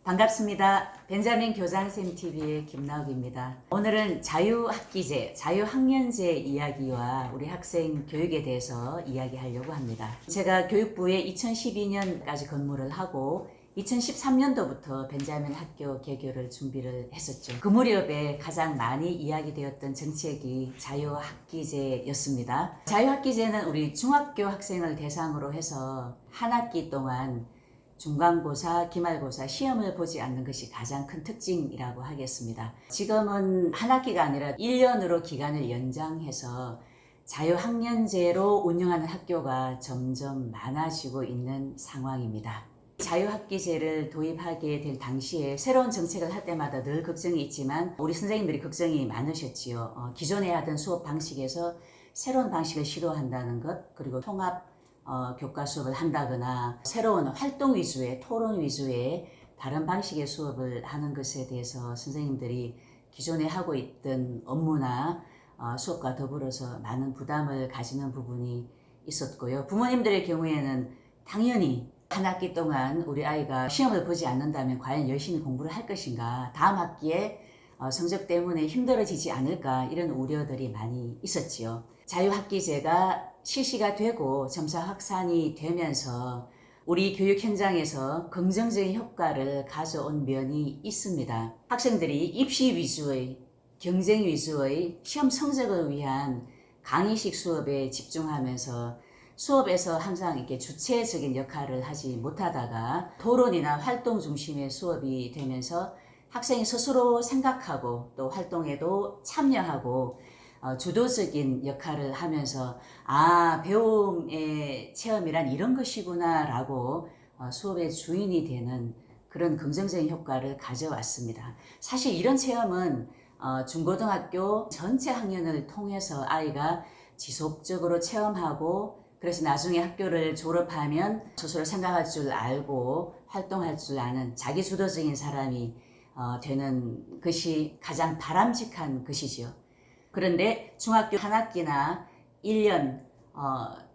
반갑습니다. 벤자민 교장쌤TV의 김나옥입니다. 오늘은 자유학기제, 자유학년제 이야기와 우리 학생 교육에 대해서 이야기하려고 합니다. 제가 교육부에 2012년까지 근무를 하고 2013년도부터 벤자민 학교 개교를 준비를 했었죠. 그 무렵에 가장 많이 이야기되었던 정책이 자유학기제였습니다. 자유학기제는 우리 중학교 학생을 대상으로 해서 한 학기 동안 중간고사, 기말고사 시험을 보지 않는 것이 가장 큰 특징이라고 하겠습니다. 지금은 한 학기가 아니라 1년으로 기간을 연장해서 자유학년제로 운영하는 학교가 점점 많아지고 있는 상황입니다. 자유학기제를 도입하게 될 당시에 새로운 정책을 할 때마다 늘 걱정이 있지만 우리 선생님들이 걱정이 많으셨지요. 기존에 하던 수업 방식에서 새로운 방식을 시도한다는 것, 그리고 통합 교과 수업을 한다거나 새로운 활동 위주의 토론 위주의 다른 방식의 수업을 하는 것에 대해서 선생님들이 기존에 하고 있던 업무나 수업과 더불어서 많은 부담을 가지는 부분이 있었고요. 부모님들의 경우에는 당연히 한 학기 동안 우리 아이가 시험을 보지 않는다면 과연 열심히 공부를 할 것인가, 다음 학기에 성적 때문에 힘들어지지 않을까, 이런 우려들이 많이 있었지요. 자유학기제가 실시가 되고 점차 확산이 되면서 우리 교육 현장에서 긍정적인 효과를 가져온 면이 있습니다. 학생들이 입시 위주의, 경쟁 위주의 시험 성적을 위한 강의식 수업에 집중하면서 수업에서 항상 이렇게 주체적인 역할을 하지 못하다가 토론이나 활동 중심의 수업이 되면서 학생이 스스로 생각하고 또 활동에도 참여하고 주도적인 역할을 하면서 배움의 체험이란 이런 것이구나 라고 수업의 주인이 되는 그런 긍정적인 효과를 가져왔습니다. 사실 이런 체험은 중고등학교 전체 학년을 통해서 아이가 지속적으로 체험하고, 그래서 나중에 학교를 졸업하면 스스로 생각할 줄 알고 활동할 줄 아는 자기주도적인 사람이 되는 것이 가장 바람직한 것이지요. 그런데 중학교 한 학기나 1년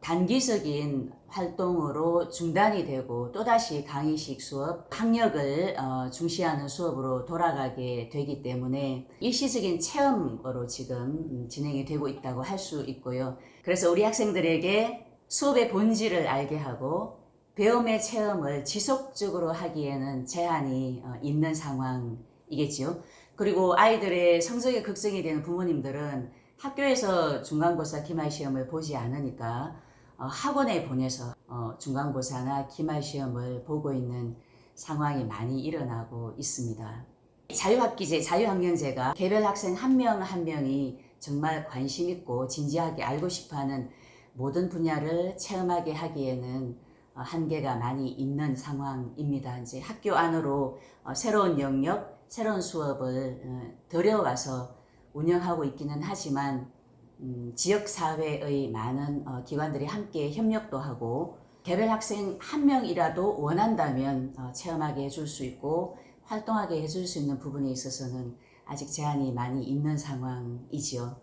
단기적인 활동으로 중단이 되고 또다시 강의식 수업, 학력을 중시하는 수업으로 돌아가게 되기 때문에 일시적인 체험으로 지금 진행이 되고 있다고 할 수 있고요. 그래서 우리 학생들에게 수업의 본질을 알게 하고 배움의 체험을 지속적으로 하기에는 제한이 있는 상황이겠지요. 그리고 아이들의 성적에 걱정이 되는 부모님들은 학교에서 중간고사, 기말시험을 보지 않으니까 학원에 보내서 중간고사나 기말시험을 보고 있는 상황이 많이 일어나고 있습니다. 자유학기제, 자유학년제가 개별 학생 한 명 한 명이 정말 관심 있고 진지하게 알고 싶어하는 모든 분야를 체험하게 하기에는 한계가 많이 있는 상황입니다. 이제 학교 안으로 새로운 영역, 새로운 수업을 들여와서 운영하고 있기는 하지만 지역사회의 많은 기관들이 함께 협력도 하고 개별 학생 한 명이라도 원한다면 체험하게 해줄 수 있고 활동하게 해줄 수 있는 부분에 있어서는 아직 제한이 많이 있는 상황이지요.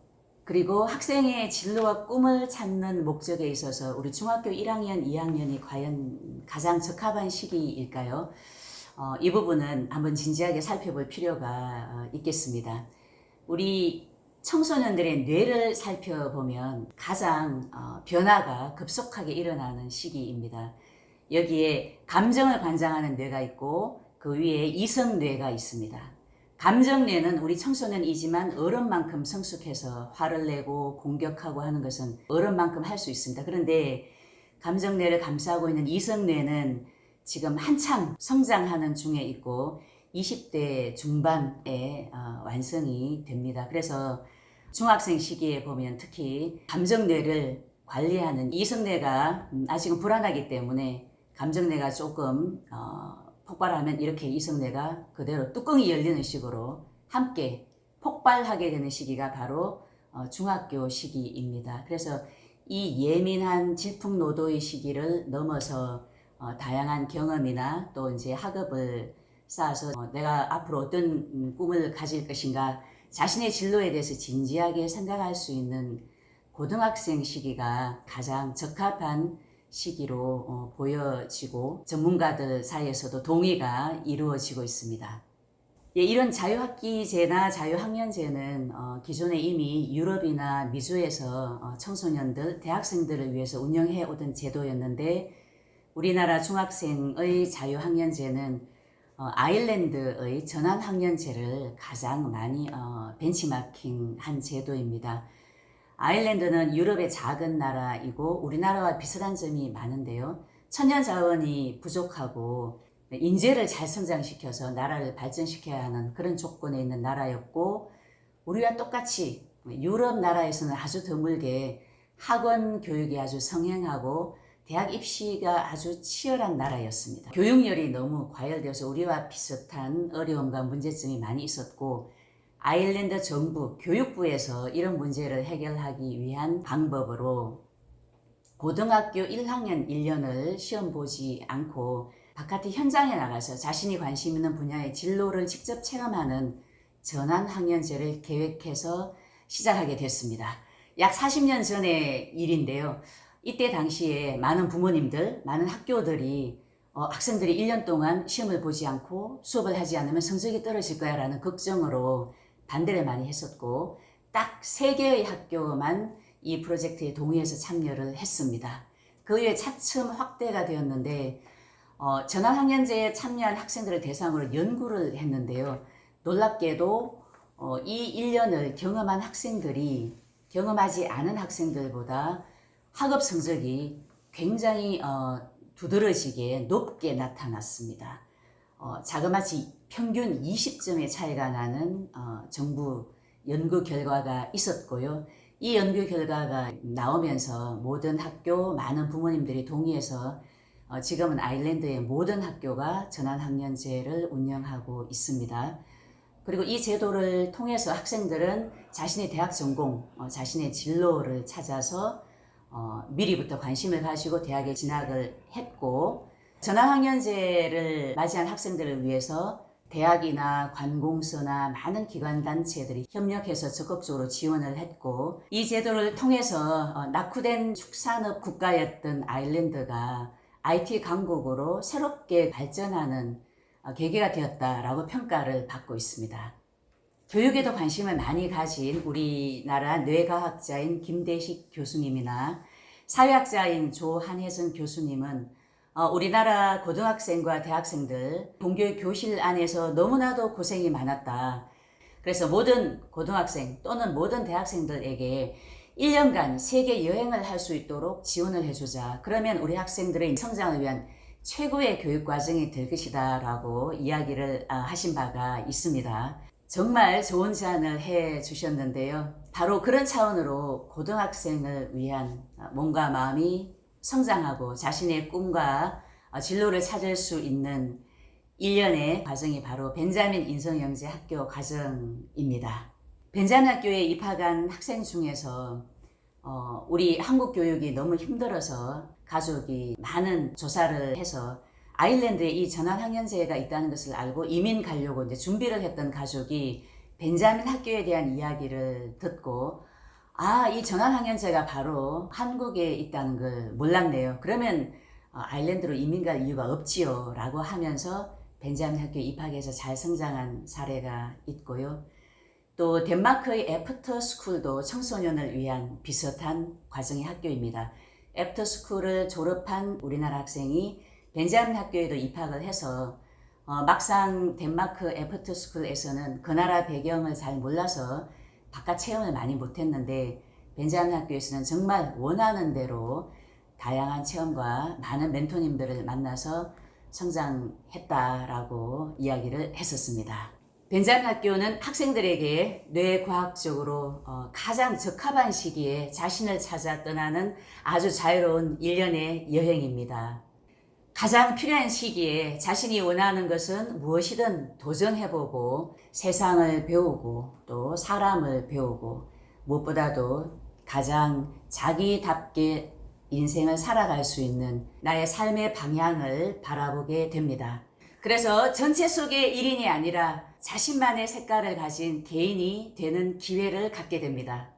그리고 학생의 진로와 꿈을 찾는 목적에 있어서 우리 중학교 1학년, 2학년이 과연 가장 적합한 시기일까요? 이 부분은 한번 진지하게 살펴볼 필요가 있겠습니다. 우리 청소년들의 뇌를 살펴보면 가장 변화가 급속하게 일어나는 시기입니다. 여기에 감정을 관장하는 뇌가 있고 그 위에 이성뇌가 있습니다. 감정뇌는 우리 청소년이지만 어른만큼 성숙해서 화를 내고 공격하고 하는 것은 어른만큼 할 수 있습니다. 그런데 감정뇌를 감싸고 있는 이성뇌는 지금 한창 성장하는 중에 있고 20대 중반에 완성이 됩니다. 그래서 중학생 시기에 보면 특히 감정뇌를 관리하는 이성뇌가 아직은 불안하기 때문에 감정뇌가 조금 폭발하면 이렇게 이성뇌가 그대로 뚜껑이 열리는 식으로 함께 폭발하게 되는 시기가 바로 중학교 시기입니다. 그래서 이 예민한 질풍노도의 시기를 넘어서 다양한 경험이나 또 이제 학업을 쌓아서 내가 앞으로 어떤 꿈을 가질 것인가, 자신의 진로에 대해서 진지하게 생각할 수 있는 고등학생 시기가 가장 적합한 시기로 보여지고 전문가들 사이에서도 동의가 이루어지고 있습니다. 예, 이런 자유학기제나 자유학년제는 기존에 이미 유럽이나 미주에서 청소년들, 대학생들을 위해서 운영해 오던 제도였는데 우리나라 중학생의 자유학년제는 아일랜드의 전환학년제를 가장 많이 벤치마킹한 제도입니다. 아일랜드는 유럽의 작은 나라이고 우리나라와 비슷한 점이 많은데요. 천연 자원이 부족하고 인재를 잘 성장시켜서 나라를 발전시켜야 하는 그런 조건에 있는 나라였고 우리와 똑같이 유럽 나라에서는 아주 드물게 학원 교육이 아주 성행하고 대학 입시가 아주 치열한 나라였습니다. 교육열이 너무 과열되어서 우리와 비슷한 어려움과 문제점이 많이 있었고 아일랜드 정부 교육부에서 이런 문제를 해결하기 위한 방법으로 고등학교 1학년 1년을 시험 보지 않고 바깥의 현장에 나가서 자신이 관심 있는 분야의 진로를 직접 체험하는 전환학년제를 계획해서 시작하게 됐습니다. 약 40년 전의 일인데요. 이때 당시에 많은 부모님들, 많은 학교들이 학생들이 1년 동안 시험을 보지 않고 수업을 하지 않으면 성적이 떨어질 거야 라는 걱정으로 반대를 많이 했었고 딱 3개의 학교만 이 프로젝트에 동의해서 참여를 했습니다. 그 이후에 차츰 확대가 되었는데 전환학년제에 참여한 학생들을 대상으로 연구를 했는데요. 놀랍게도 이 1년을 경험한 학생들이 경험하지 않은 학생들보다 학업 성적이 굉장히 두드러지게 높게 나타났습니다. 자그마치 평균 20점의 차이가 나는 정부 연구 결과가 있었고요. 이 연구 결과가 나오면서 모든 학교, 많은 부모님들이 동의해서 지금은 아일랜드의 모든 학교가 전환학년제를 운영하고 있습니다. 그리고 이 제도를 통해서 학생들은 자신의 대학 전공, 자신의 진로를 찾아서 미리부터 관심을 가지고 대학에 진학을 했고 전환학년제를 맞이한 학생들을 위해서 대학이나 관공서나 많은 기관단체들이 협력해서 적극적으로 지원을 했고 이 제도를 통해서 낙후된 축산업 국가였던 아일랜드가 IT 강국으로 새롭게 발전하는 계기가 되었다라고 평가를 받고 있습니다. 교육에도 관심을 많이 가진 우리나라 뇌과학자인 김대식 교수님이나 사회학자인 조한혜선 교수님은 우리나라 고등학생과 대학생들 공교육 교실 안에서 너무나도 고생이 많았다. 그래서 모든 고등학생 또는 모든 대학생들에게 1년간 세계 여행을 할 수 있도록 지원을 해주자. 그러면 우리 학생들의 성장을 위한 최고의 교육 과정이 될 것이다 라고 이야기를 하신 바가 있습니다. 정말 좋은 제안을 해 주셨는데요. 바로 그런 차원으로 고등학생을 위한 몸과 마음이 성장하고 자신의 꿈과 진로를 찾을 수 있는 1년의 과정이 바로 벤자민 인성영재 학교 과정입니다. 벤자민 학교에 입학한 학생 중에서 우리 한국 교육이 너무 힘들어서 가족이 많은 조사를 해서 아일랜드에 이 전환학년제가 있다는 것을 알고 이민 가려고 이제 준비를 했던 가족이 벤자민 학교에 대한 이야기를 듣고 이 전환학년제가 바로 한국에 있다는 걸 몰랐네요. 그러면 아일랜드로 이민 갈 이유가 없지요 라고 하면서 벤자민 학교에 입학해서 잘 성장한 사례가 있고요. 또 덴마크의 애프터스쿨도 청소년을 위한 비슷한 과정의 학교입니다. 애프터스쿨을 졸업한 우리나라 학생이 벤자민 학교에도 입학을 해서 막상 덴마크 애프터스쿨에서는 그 나라 배경을 잘 몰라서 바깥 체험을 많이 못했는데 벤자민 학교에서는 정말 원하는 대로 다양한 체험과 많은 멘토님들을 만나서 성장했다라고 이야기를 했었습니다. 벤자민 학교는 학생들에게 뇌과학적으로 가장 적합한 시기에 자신을 찾아 떠나는 아주 자유로운 일련의 여행입니다. 가장 필요한 시기에 자신이 원하는 것은 무엇이든 도전해보고 세상을 배우고 또 사람을 배우고 무엇보다도 가장 자기답게 인생을 살아갈 수 있는 나의 삶의 방향을 바라보게 됩니다. 그래서 전체 속의 1인이 아니라 자신만의 색깔을 가진 개인이 되는 기회를 갖게 됩니다.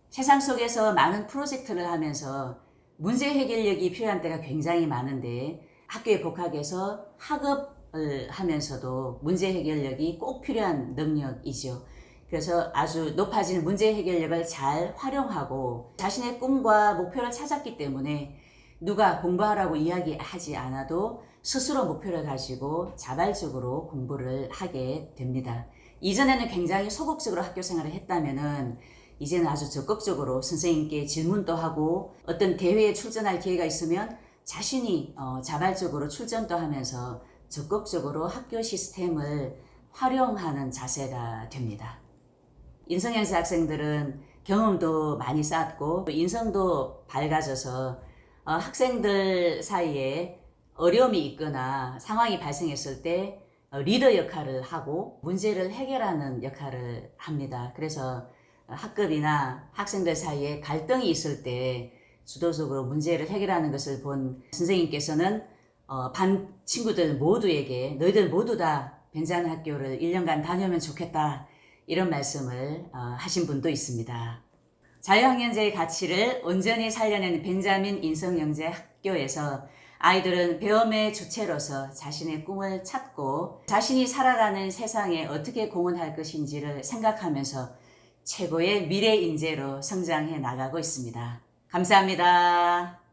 세상 속에서 많은 프로젝트를 하면서 문제 해결력이 필요한 때가 굉장히 많은데 학교에 복학해서 학업을 하면서도 문제 해결력이 꼭 필요한 능력이죠. 그래서 아주 높아지는 문제 해결력을 잘 활용하고 자신의 꿈과 목표를 찾았기 때문에 누가 공부하라고 이야기하지 않아도 스스로 목표를 가지고 자발적으로 공부를 하게 됩니다. 이전에는 굉장히 소극적으로 학교 생활을 했다면은 이제는 아주 적극적으로 선생님께 질문도 하고 어떤 대회에 출전할 기회가 있으면 자신이 자발적으로 출전도 하면서 적극적으로 학교 시스템을 활용하는 자세가 됩니다. 인성형사 학생들은 경험도 많이 쌓았고 인성도 밝아져서 학생들 사이에 어려움이 있거나 상황이 발생했을 때 리더 역할을 하고 문제를 해결하는 역할을 합니다. 그래서 학급이나 학생들 사이에 갈등이 있을 때 주도적으로 문제를 해결하는 것을 본 선생님께서는 반 친구들 모두에게 너희들 모두 다 벤자민 학교를 1년간 다녀오면 좋겠다 이런 말씀을 하신 분도 있습니다. 자유학년제의 가치를 온전히 살려낸 벤자민 인성영재 학교에서 아이들은 배움의 주체로서 자신의 꿈을 찾고 자신이 살아가는 세상에 어떻게 공헌할 것인지를 생각하면서 최고의 미래 인재로 성장해 나가고 있습니다. 감사합니다.